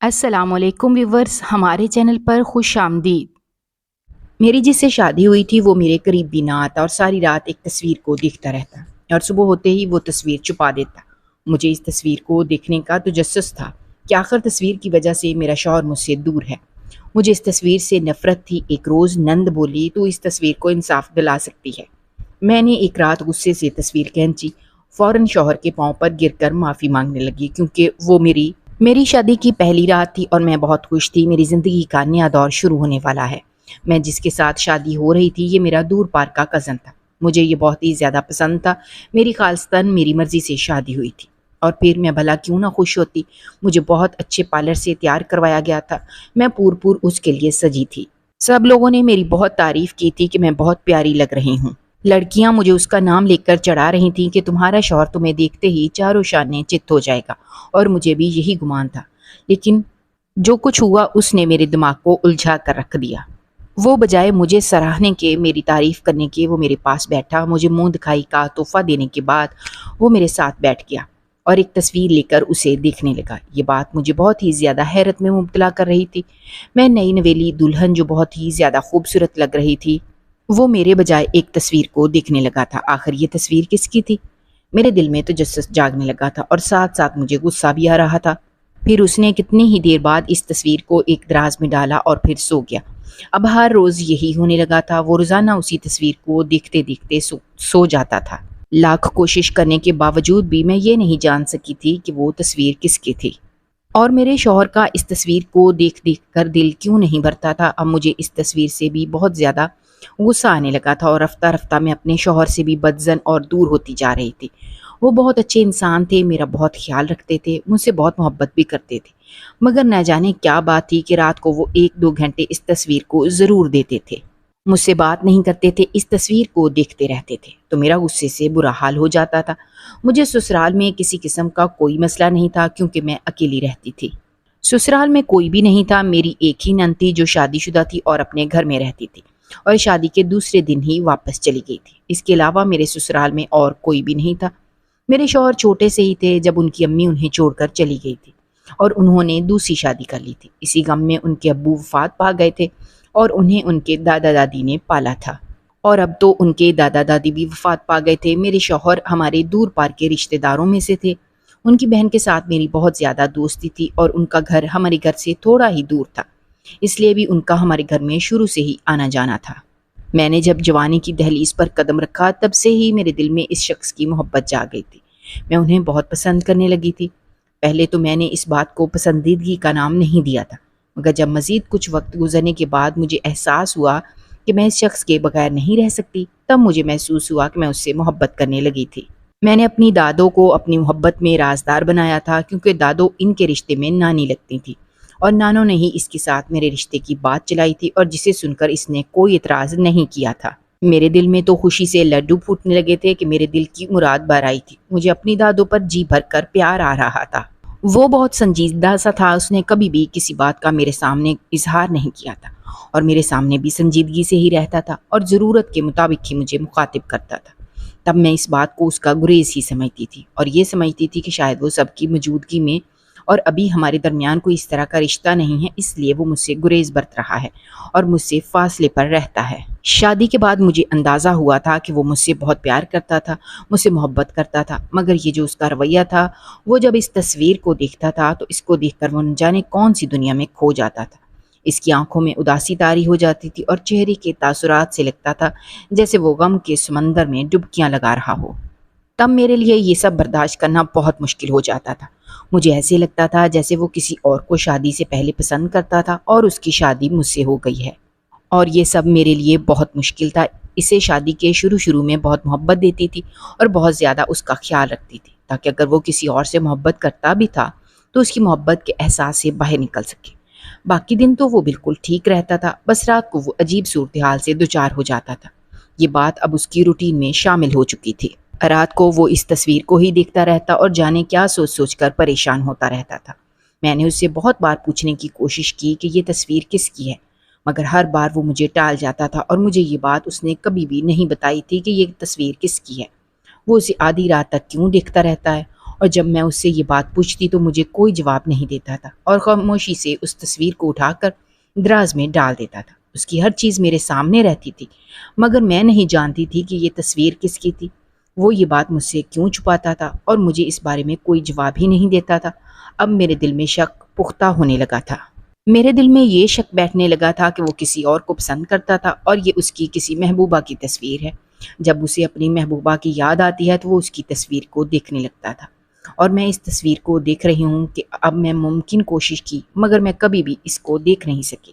السلام علیکم ویورز، ہمارے چینل پر خوش آمدید۔ میری جس سے شادی ہوئی تھی وہ میرے قریب بھی نہ آتا اور ساری رات ایک تصویر کو دیکھتا رہتا اور صبح ہوتے ہی وہ تصویر چھپا دیتا۔ مجھے اس تصویر کو دیکھنے کا تجسس تھا کہ آخر تصویر کی وجہ سے میرا شوہر مجھ سے دور ہے۔ مجھے اس تصویر سے نفرت تھی۔ ایک روز نند بولی، تو اس تصویر کو انصاف دلا سکتی ہے۔ میں نے ایک رات غصے سے تصویر کھینچی، فوراً شوہر کے پاؤں پر گر کر معافی مانگنے لگی، کیونکہ وہ میری شادی کی پہلی رات تھی اور میں بہت خوش تھی۔ میری زندگی کا نیا دور شروع ہونے والا ہے۔ میں جس کے ساتھ شادی ہو رہی تھی یہ میرا دور پار کا کزن تھا۔ مجھے یہ بہت ہی زیادہ پسند تھا۔ میری خالصتاً میری مرضی سے شادی ہوئی تھی، اور پھر میں بھلا کیوں نہ خوش ہوتی۔ مجھے بہت اچھے پارلر سے تیار کروایا گیا تھا۔ میں پور اس کے لیے سجی تھی۔ سب لوگوں نے میری بہت تعریف کی تھی کہ میں بہت پیاری لگ رہی ہوں۔ لڑکیاں مجھے اس کا نام لے کر چڑھا رہی تھیں کہ تمہارا شوہر تمہیں دیکھتے ہی چاروں شانے چت ہو جائے گا، اور مجھے بھی یہی گمان تھا۔ لیکن جو کچھ ہوا اس نے میرے دماغ کو الجھا کر رکھ دیا۔ وہ بجائے مجھے سراہنے کے، میری تعریف کرنے کے، وہ میرے پاس بیٹھا۔ مجھے منہ دکھائی کا تحفہ دینے کے بعد وہ میرے ساتھ بیٹھ گیا اور ایک تصویر لے کر اسے دیکھنے لگا۔ یہ بات مجھے بہت ہی زیادہ حیرت میں مبتلا کر رہی تھی۔ میں نئی نویلی دلہن جو بہت ہی زیادہ خوبصورت لگ رہی تھی، وہ میرے بجائے ایک تصویر کو دیکھنے لگا تھا۔ آخر یہ تصویر کس کی تھی؟ میرے دل میں تجسس جاگنے لگا تھا اور ساتھ ساتھ مجھے غصہ بھی آ رہا تھا۔ پھر اس نے کتنی ہی دیر بعد اس تصویر کو ایک دراز میں ڈالا اور پھر سو گیا۔ اب ہر روز یہی ہونے لگا تھا۔ وہ روزانہ اسی تصویر کو دیکھتے دیکھتے سو جاتا تھا۔ لاکھ کوشش کرنے کے باوجود بھی میں یہ نہیں جان سکی تھی کہ وہ تصویر کس کی تھی، اور میرے شوہر کا اس تصویر کو دیکھ دیکھ کر دل کیوں نہیں بھرتا تھا۔ اب مجھے اس تصویر سے بھی بہت زیادہ غصہ آنے لگا تھا، اور رفتہ رفتہ میں اپنے شوہر سے بھی بدظن اور دور ہوتی جا رہی تھی۔ وہ بہت اچھے انسان تھے، میرا بہت خیال رکھتے تھے، مجھ سے بہت محبت بھی کرتے تھے، مگر نہ جانے کیا بات تھی کہ رات کو وہ 1-2 گھنٹے اس تصویر کو ضرور دیتے تھے۔ مجھ سے بات نہیں کرتے تھے، اس تصویر کو دیکھتے رہتے تھے، تو میرا غصے سے برا حال ہو جاتا تھا۔ مجھے سسرال میں کسی قسم کا کوئی مسئلہ نہیں تھا، کیونکہ میں اکیلی رہتی تھی۔ سسرال میں کوئی بھی نہیں تھا۔ میری ایک ہی نند تھی جو شادی شدہ تھی اور اپنے گھر میں رہتی تھی، اور شادی کے دوسرے دن ہی واپس چلی گئی تھی۔ اس کے علاوہ میرے سسرال میں اور کوئی بھی نہیں تھا۔ میرے شوہر چھوٹے سے ہی تھے جب ان کی امی انہیں چھوڑ کر چلی گئی تھی، اور انہوں نے دوسری شادی کر لی تھی۔ اسی غم میں ان کے ابو وفات پا گئے تھے، اور انہیں ان کے دادا دادی نے پالا تھا، اور اب تو ان کے دادا دادی بھی وفات پا گئے تھے۔ میرے شوہر ہمارے دور پار کے رشتہ داروں میں سے تھے۔ ان کی بہن کے ساتھ میری بہت زیادہ دوستی تھی، اور ان کا گھر ہمارے گھر سے تھوڑا ہی دور تھا، اس لیے بھی ان کا ہمارے گھر میں شروع سے ہی آنا جانا تھا۔ میں نے جب جوانی کی دہلیز پر قدم رکھا تب سے ہی میرے دل میں اس شخص کی محبت جاگ گئی تھی۔ میں انہیں بہت پسند کرنے لگی تھی۔ پہلے تو میں نے اس بات کو پسندیدگی کا نام نہیں دیا تھا، مگر جب مزید کچھ وقت گزرنے کے بعد مجھے احساس ہوا کہ میں اس شخص کے بغیر نہیں رہ سکتی، تب مجھے محسوس ہوا کہ میں اس سے محبت کرنے لگی تھی۔ میں نے اپنی دادوں کو اپنی محبت میں رازدار بنایا تھا، کیونکہ دادوں ان کے رشتے میں نانی لگتی تھی، اور نانوں نے ہی اس کے ساتھ میرے رشتے کی بات چلائی تھی، اور جسے سن کر اس نے کوئی اعتراض نہیں کیا تھا۔ میرے دل میں تو خوشی سے لڈو پھوٹنے لگے تھے کہ میرے دل کی مراد بر آئی تھی۔ مجھے اپنی دادوں پر جی بھر کر پیار آ رہا تھا۔ وہ بہت سنجیدہ سا تھا، اس نے کبھی بھی کسی بات کا میرے سامنے اظہار نہیں کیا تھا، اور میرے سامنے بھی سنجیدگی سے ہی رہتا تھا، اور ضرورت کے مطابق ہی مجھے مخاطب کرتا تھا۔ تب میں اس بات کو اس کا گریز ہی سمجھتی تھی، اور یہ سمجھتی تھی کہ شاید وہ سب کی موجودگی میں اور ابھی ہمارے درمیان کوئی اس طرح کا رشتہ نہیں ہے، اس لیے وہ مجھ سے گریز برت رہا ہے اور مجھ سے فاصلے پر رہتا ہے۔ شادی کے بعد مجھے اندازہ ہوا تھا کہ وہ مجھ سے بہت پیار کرتا تھا، مجھ سے محبت کرتا تھا، مگر یہ جو اس کا رویہ تھا، وہ جب اس تصویر کو دیکھتا تھا تو اس کو دیکھ کر وہ نہ جانے کون سی دنیا میں کھو جاتا تھا۔ اس کی آنکھوں میں اداسی طاری ہو جاتی تھی، اور چہرے کے تاثرات سے لگتا تھا جیسے وہ غم کے سمندر میں ڈبکیاں لگا رہا ہو۔ تب میرے لیے یہ سب برداشت کرنا بہت مشکل ہو جاتا تھا۔ مجھے ایسے لگتا تھا جیسے وہ کسی اور کو شادی سے پہلے پسند کرتا تھا اور اس کی شادی مجھ سے ہو گئی ہے، اور یہ سب میرے لیے بہت مشکل تھا۔ اسے شادی کے شروع میں بہت محبت دیتی تھی اور بہت زیادہ اس کا خیال رکھتی تھی، تاکہ اگر وہ کسی اور سے محبت کرتا بھی تھا تو اس کی محبت کے احساس سے باہر نکل سکے۔ باقی دن تو وہ بالکل ٹھیک رہتا تھا، بس رات کو وہ عجیب صورتحال سے دوچار ہو جاتا تھا۔ یہ بات اب اس کی روٹین میں شامل ہو چکی تھی۔ رات کو وہ اس تصویر کو ہی دیکھتا رہتا اور جانے کیا سوچ سوچ کر پریشان ہوتا رہتا تھا۔ میں نے اس سے بہت بار پوچھنے کی کوشش کی کہ یہ تصویر کس کی ہے، مگر ہر بار وہ مجھے ٹال جاتا تھا، اور مجھے یہ بات اس نے کبھی بھی نہیں بتائی تھی کہ یہ تصویر کس کی ہے۔ وہ اسے آدھی رات تک کیوں دیکھتا رہتا ہے، اور جب میں اس سے یہ بات پوچھتی تو مجھے کوئی جواب نہیں دیتا تھا اور خاموشی سے اس تصویر کو اٹھا کر دراز میں ڈال دیتا تھا۔ اس کی ہر چیز میرے سامنے رہتی تھی، مگر میں نہیں جانتی تھی کہ یہ تصویر کس کی تھی۔ وہ یہ بات مجھ سے کیوں چھپاتا تھا اور مجھے اس بارے میں کوئی جواب ہی نہیں دیتا تھا۔ اب میرے دل میں شک پختہ ہونے لگا تھا۔ میرے دل میں یہ شک بیٹھنے لگا تھا کہ وہ کسی اور کو پسند کرتا تھا اور یہ اس کی کسی محبوبہ کی تصویر ہے۔ جب اسے اپنی محبوبہ کی یاد آتی ہے تو وہ اس کی تصویر کو دیکھنے لگتا تھا، اور میں اس تصویر کو دیکھ رہی ہوں کہ اب میں ممکن کوشش کی مگر میں کبھی بھی اس کو دیکھ نہیں سکی۔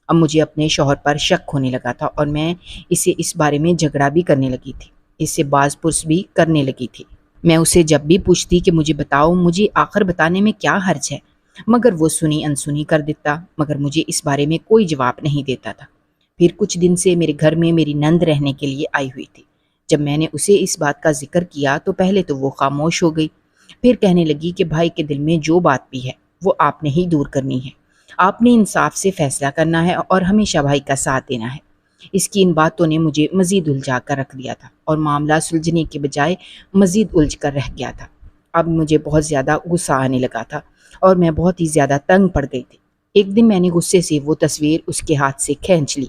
اب مجھے اپنے شوہر پر شک ہونے لگا تھا اور میں اسے اس بارے میں جھگڑا بھی کرنے لگی تھی، اس سے باز پرس بھی کرنے لگی تھی۔ میں اسے جب بھی پوچھتی کہ مجھے بتاؤ، مجھے آخر بتانے میں کیا حرج ہے، مگر وہ سنی انسنی کر دیتا، مگر مجھے اس بارے میں کوئی جواب نہیں دیتا تھا۔ پھر کچھ دن سے میرے گھر میں میری نند رہنے کے لیے آئی ہوئی تھی۔ جب میں نے اسے اس بات کا ذکر کیا تو پہلے تو وہ خاموش ہو گئی، پھر کہنے لگی کہ بھائی کے دل میں جو بات بھی ہے وہ آپ نے ہی دور کرنی ہے، آپ نے انصاف سے فیصلہ کرنا ہے اور ہمیشہ بھائی کا ساتھ دینا ہے۔ اس کی ان باتوں نے مجھے مزید الجھا کر رکھ دیا تھا اور معاملہ سلجھنے کے بجائے مزید الجھ کر رہ گیا تھا۔ اب مجھے بہت زیادہ غصہ آنے لگا تھا اور میں بہت ہی زیادہ تنگ پڑ گئی تھی۔ ایک دن میں نے غصے سے وہ تصویر اس کے ہاتھ سے کھینچ لی،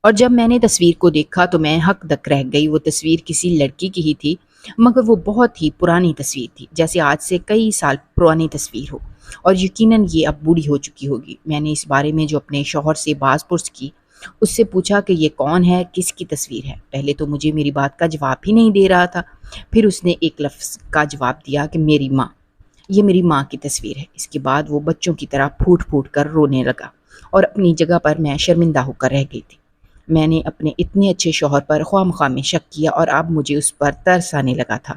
اور جب میں نے تصویر کو دیکھا تو میں حق دک رہ گئی۔ وہ تصویر کسی لڑکی کی ہی تھی، مگر وہ بہت ہی پرانی تصویر تھی، جیسے آج سے کئی سال پرانی تصویر ہو، اور یقیناً یہ اب بوڑھی ہو چکی ہوگی۔ میں نے اس بارے میں جو اپنے شوہر سے باز پرس کی، اس سے پوچھا کہ یہ کون ہے، کس کی تصویر ہے۔ پہلے تو مجھے میری بات کا جواب ہی نہیں دے رہا تھا، پھر اس نے ایک لفظ کا جواب دیا کہ میری ماں، یہ میری ماں کی تصویر ہے۔ اس کے بعد وہ بچوں کی طرح پھوٹ پھوٹ کر رونے لگا، اور اپنی جگہ پر میں شرمندہ ہو کر رہ گئی تھی۔ میں نے اپنے اتنے اچھے شوہر پر خواہ مخواہ میں شک کیا اور اب مجھے اس پر ترس آنے لگا تھا۔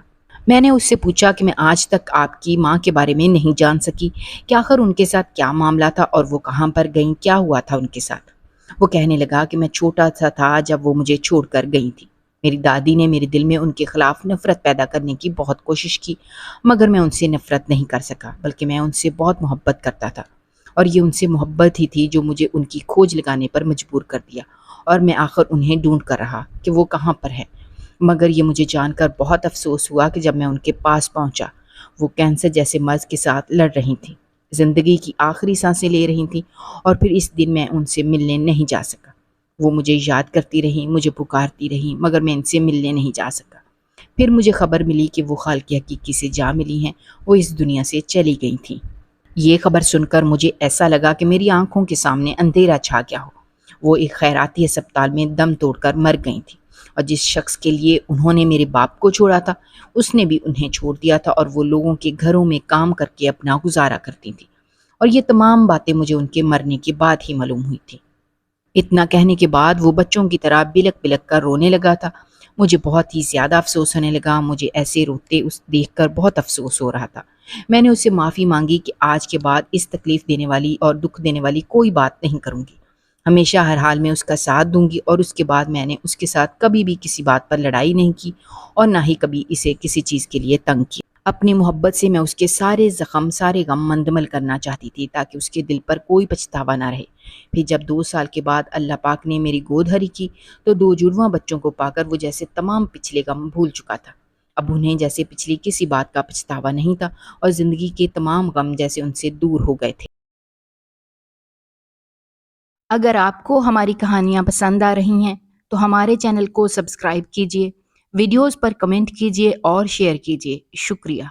میں نے اس سے پوچھا کہ میں آج تک آپ کی ماں کے بارے میں نہیں جان سکی کہ آخر ان کے ساتھ کیا معاملہ تھا اور وہ کہاں پر گئیں، کیا ہوا تھا ان کے ساتھ۔ وہ کہنے لگا کہ میں چھوٹا سا تھا جب وہ مجھے چھوڑ کر گئی تھی۔ میری دادی نے میرے دل میں ان کے خلاف نفرت پیدا کرنے کی بہت کوشش کی، مگر میں ان سے نفرت نہیں کر سکا، بلکہ میں ان سے بہت محبت کرتا تھا، اور یہ ان سے محبت ہی تھی جو مجھے ان کی کھوج لگانے پر مجبور کر دیا، اور میں آخر انہیں ڈھونڈ کر رہا کہ وہ کہاں پر ہے۔ مگر یہ مجھے جان کر بہت افسوس ہوا کہ جب میں ان کے پاس پہنچا، وہ کینسر جیسے مرض کے ساتھ لڑ رہی تھیں، زندگی کی آخری سانسیں لے رہی تھیں، اور پھر اس دن میں ان سے ملنے نہیں جا سکا۔ وہ مجھے یاد کرتی رہیں، مجھے پکارتی رہیں، مگر میں ان سے ملنے نہیں جا سکا۔ پھر مجھے خبر ملی کہ وہ خالق حقیقی سے جا ملی ہیں، وہ اس دنیا سے چلی گئی تھیں۔ یہ خبر سن کر مجھے ایسا لگا کہ میری آنکھوں کے سامنے اندھیرا چھا گیا ہو۔ وہ ایک خیراتی ہسپتال میں دم توڑ کر مر گئی تھیں، اور جس شخص کے لیے انہوں نے میرے باپ کو چھوڑا تھا، اس نے بھی انہیں چھوڑ دیا تھا، اور وہ لوگوں کے گھروں میں کام کر کے اپنا گزارا کرتی تھیں، اور یہ تمام باتیں مجھے ان کے مرنے کے بعد ہی معلوم ہوئی تھیں۔ اتنا کہنے کے بعد وہ بچوں کی طرح بلک بلک کر رونے لگا تھا۔ مجھے بہت ہی زیادہ افسوس ہونے لگا، مجھے ایسے روتے اس دیکھ کر بہت افسوس ہو رہا تھا۔ میں نے اس سے معافی مانگی کہ آج کے بعد اس تکلیف دینے والی اور دکھ دینے والی کوئی بات نہیں کروں گی، ہمیشہ ہر حال میں اس کا ساتھ دوں گی، اور اس کے بعد میں نے اس کے ساتھ کبھی بھی کسی بات پر لڑائی نہیں کی، اور نہ ہی کبھی اسے کسی چیز کے لیے تنگ کیا۔ اپنی محبت سے میں اس کے سارے زخم، سارے غم مندمل کرنا چاہتی تھی، تاکہ اس کے دل پر کوئی پچھتاوا نہ رہے۔ پھر جب 2 سال کے بعد اللہ پاک نے میری گود ہری کی تو 2 جڑواں بچوں کو پا کر وہ جیسے تمام پچھلے غم بھول چکا تھا۔ اب انہیں جیسے پچھلی کسی بات کا پچھتاوا نہیں تھا، اور زندگی کے تمام غم جیسے ان سے دور ہو گئے تھے۔ اگر آپ کو ہماری کہانیاں پسند آ رہی ہیں تو ہمارے چینل کو سبسکرائب کیجیے، ویڈیوز پر کمنٹ کیجیے اور شیئر کیجیے۔ شکریہ۔